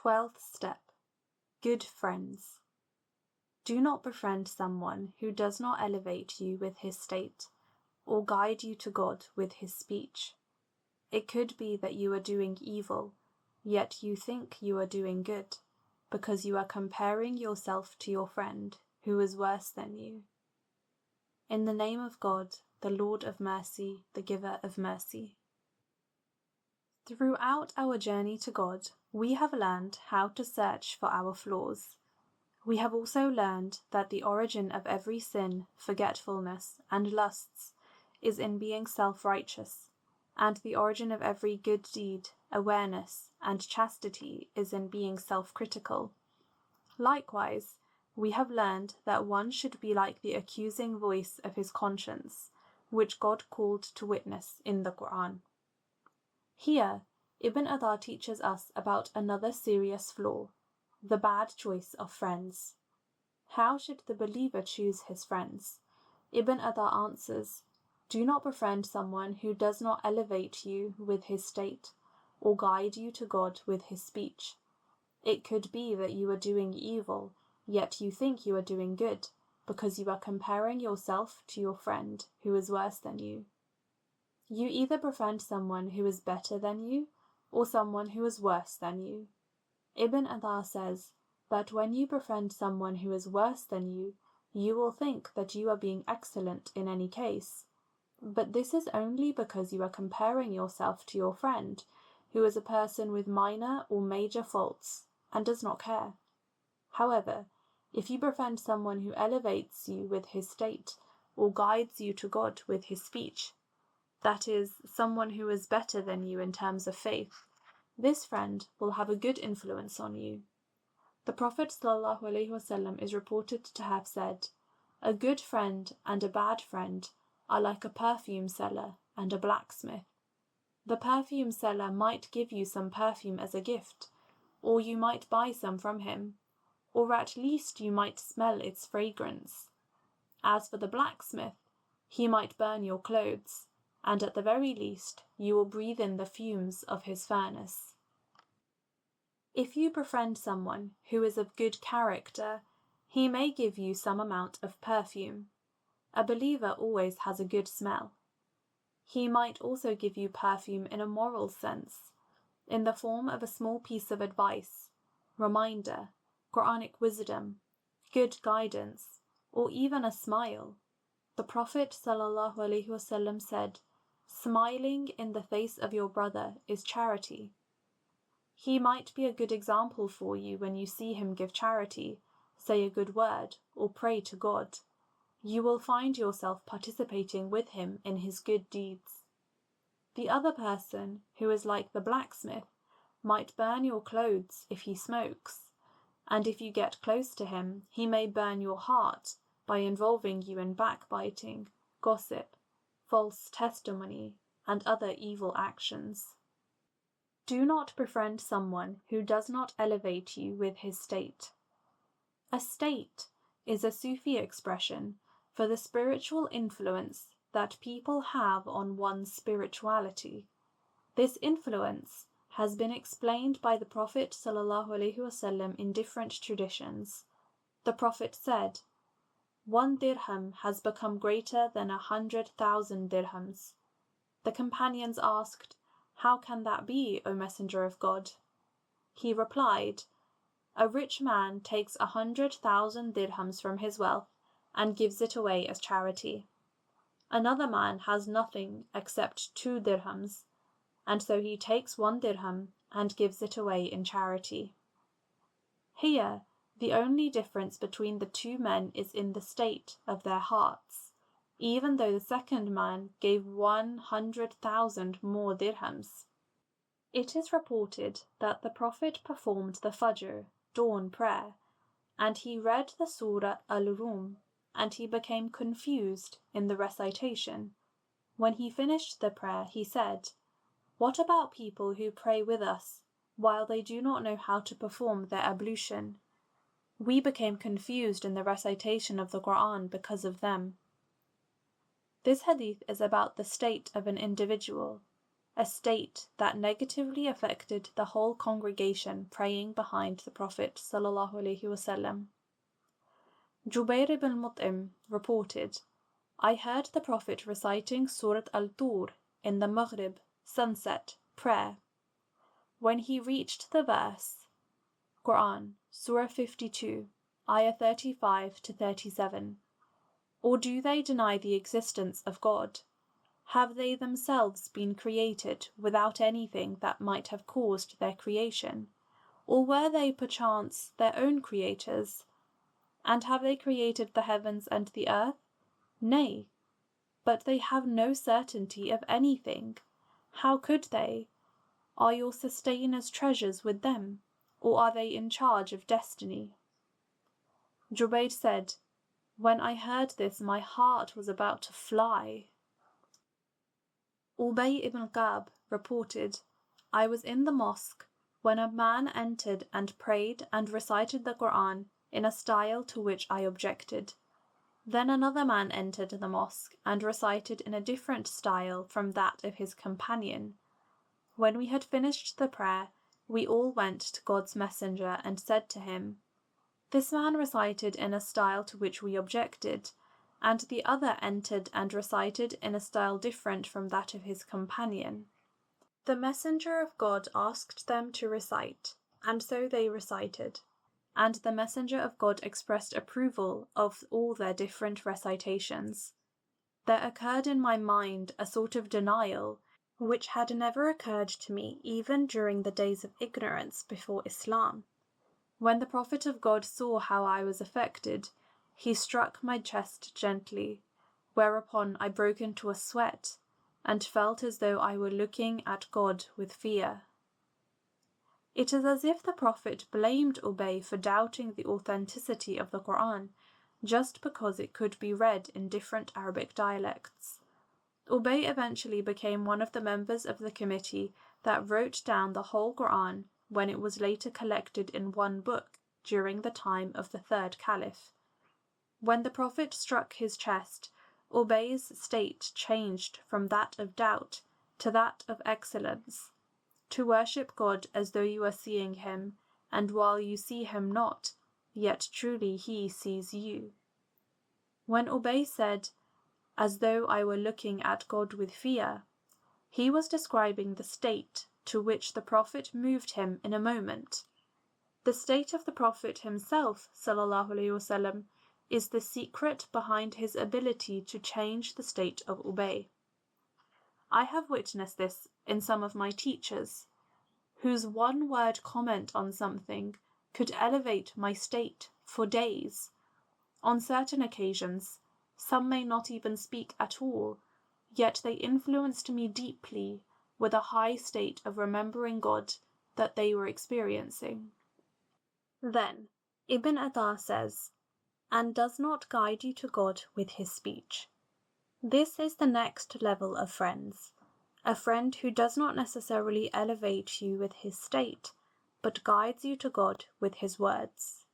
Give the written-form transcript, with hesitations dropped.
12th step. Good friends. Do not befriend someone who does not elevate you with his state, or guide you to God with his speech. It could be that you are doing evil, yet you think you are doing good, because you are comparing yourself to your friend who is worse than you. In the name of God, the Lord of mercy, the giver of mercy. Throughout our journey to God, we have learned how to search for our flaws. We have also learned that the origin of every sin, forgetfulness, and lusts is in being self-righteous, and the origin of every good deed, awareness, and chastity is in being self-critical. Likewise, we have learned that one should be like the accusing voice of his conscience, which God called to witness in the Quran. Here, Ibn Adha teaches us about another serious flaw, the bad choice of friends. How should the believer choose his friends? Ibn Adha answers, do not befriend someone who does not elevate you with his state, or guide you to God with his speech. It could be that you are doing evil, yet you think you are doing good, because you are comparing yourself to your friend who is worse than you. You either befriend someone who is better than you, or someone who is worse than you. Ibn Adha says that when you befriend someone who is worse than you, you will think that you are being excellent in any case. But this is only because you are comparing yourself to your friend, who is a person with minor or major faults, and does not care. However, if you befriend someone who elevates you with his state, or guides you to God with his speech, that is, someone who is better than you in terms of faith, this friend will have a good influence on you. The Prophet ﷺ is reported to have said, a good friend and a bad friend are like a perfume seller and a blacksmith. The perfume seller might give you some perfume as a gift, or you might buy some from him, or at least you might smell its fragrance. As for the blacksmith, he might burn your clothes, and at the very least you will breathe in the fumes of his furnace. If you befriend someone who is of good character, he may give you some amount of perfume. A believer always has a good smell. He might also give you perfume in a moral sense, in the form of a small piece of advice, reminder, Quranic wisdom, good guidance, or even a smile. The Prophet ﷺ said, smiling in the face of your brother is charity. He might be a good example for you when you see him give charity, say a good word, or pray to God. You will find yourself participating with him in his good deeds. The other person, who is like the blacksmith, might burn your clothes if he smokes, and if you get close to him, he may burn your heart by involving you in backbiting, gossip, false testimony, and other evil actions. Do not befriend someone who does not elevate you with his state. A state is a Sufi expression for the spiritual influence that people have on one's spirituality. This influence has been explained by the Prophet ﷺ in different traditions. The Prophet said, 1 dirham has become greater than 100,000 dirhams. The companions asked, how can that be, O Messenger of God? He replied, a rich man takes 100,000 dirhams from his wealth and gives it away as charity. Another man has nothing except 2 dirhams, and so he takes 1 dirham and gives it away in charity. Here, the only difference between the two men is in the state of their hearts, even though the second man gave 100,000 more dirhams. It is reported that the Prophet performed the Fajr, dawn prayer, and he read the Surah al-Rum, and he became confused in the recitation. When he finished the prayer, he said, what about people who pray with us, while they do not know how to perform their ablution? We became confused in the recitation of the Quran because of them. This hadith is about the state of an individual. a state that negatively affected the whole congregation praying behind the Prophet ﷺ. Jubair ibn Mut'im reported, I heard the Prophet reciting Surat al-Tur in the Maghrib, sunset, prayer. When he reached the verse, Quran, Surah 52, Ayah 35 to 37, or do they deny the existence of God? Have they themselves been created without anything that might have caused their creation? Or were they perchance their own creators? And have they created the heavens and the earth? Nay, but they have no certainty of anything. How could they? Are your sustainers treasures with them, or are they in charge of destiny? Jubayd said, when I heard this, my heart was about to fly. Ubay ibn Ka'b reported, I was in the mosque when a man entered and prayed and recited the Quran in a style to which I objected. Then another man entered the mosque and recited in a different style from that of his companion. When we had finished the prayer, we all went to God's Messenger and said to him, this man recited in a style to which we objected, and the other entered and recited in a style different from that of his companion. The Messenger of God asked them to recite, and so they recited, and the Messenger of God expressed approval of all their different recitations. There occurred in my mind a sort of denial, which had never occurred to me even during the days of ignorance before Islam. When the Prophet of God saw how I was affected, he struck my chest gently, whereupon I broke into a sweat, and felt as though I were looking at God with fear. It is as if the Prophet blamed Ubay for doubting the authenticity of the Quran, just because it could be read in different Arabic dialects. Ubay eventually became one of the members of the committee that wrote down the whole Quran when it was later collected in one book during the time of the third caliph. When the Prophet struck his chest, Ubay's state changed from that of doubt to that of excellence, to worship God as though you are seeing him, and while you see him not, yet truly he sees you. When Ubay said, as though I were looking at God with fear, he was describing the state to which the Prophet moved him in a moment. The state of the Prophet himself, ﷺ, is the secret behind his ability to change the state of Ubay. I have witnessed this in some of my teachers, whose one-word comment on something could elevate my state for days. On certain occasions, some may not even speak at all, yet they influenced me deeply with a high state of remembering God that they were experiencing. Then, Ibn Atta says, and does not guide you to God with his speech. This is the next level of friends, a friend who does not necessarily elevate you with his state, but guides you to God with his words.